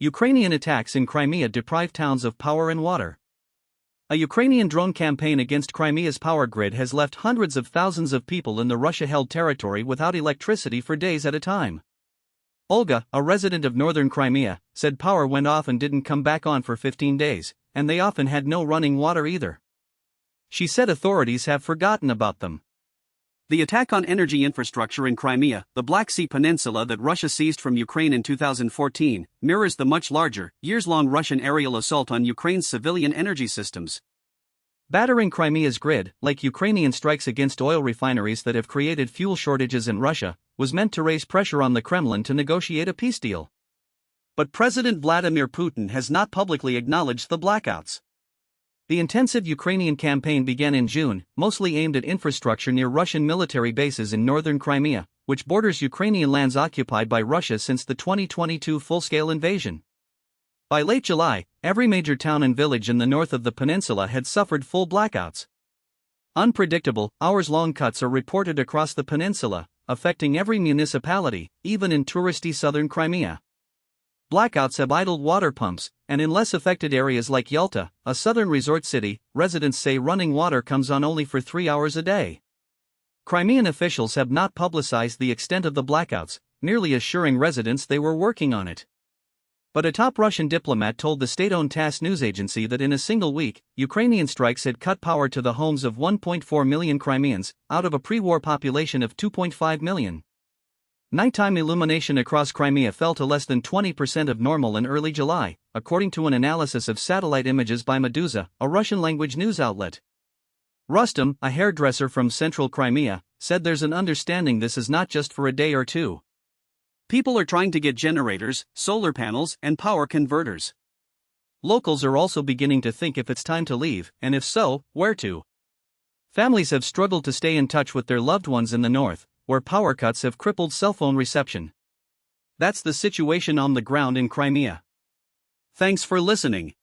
Ukrainian attacks in Crimea deprive towns of power and water. A Ukrainian drone campaign against Crimea's power grid has left hundreds of thousands of people in the Russia-held territory without electricity for days at a time. Olga, a resident of northern Crimea, said power went off and didn't come back on for 15 days, and they often had no running water either. She said authorities have forgotten about them. The attack on energy infrastructure in Crimea, the Black Sea Peninsula that Russia seized from Ukraine in 2014, mirrors the much larger, years-long Russian aerial assault on Ukraine's civilian energy systems. Battering Crimea's grid, like Ukrainian strikes against oil refineries that have created fuel shortages in Russia, was meant to raise pressure on the Kremlin to negotiate a peace deal. But President Vladimir Putin has not publicly acknowledged the blackouts. The intensive Ukrainian campaign began in June, mostly aimed at infrastructure near Russian military bases in northern Crimea, which borders Ukrainian lands occupied by Russia since the 2022 full-scale invasion. By late July, every major town and village in the north of the peninsula had suffered full blackouts. Unpredictable, hours-long cuts are reported across the peninsula, affecting every municipality, even in touristy southern Crimea. Blackouts have idled water pumps, and in less affected areas like Yalta, a southern resort city, residents say running water comes on only for 3 hours a day. Crimean officials have not publicized the extent of the blackouts, merely assuring residents they were working on it. But a top Russian diplomat told the state-owned TASS news agency that in a single week, Ukrainian strikes had cut power to the homes of 1.4 million Crimeans, out of a pre-war population of 2.5 million. Nighttime illumination across Crimea fell to less than 20% of normal in early July, according to an analysis of satellite images by Meduza, a Russian-language news outlet. Rustam, a hairdresser from central Crimea, said there's an understanding this is not just for a day or two. People are trying to get generators, solar panels, and power converters. Locals are also beginning to think if it's time to leave, and if so, where to. Families have struggled to stay in touch with their loved ones in the north, where power cuts have crippled cell phone reception. That's the situation on the ground in Crimea. Thanks for listening.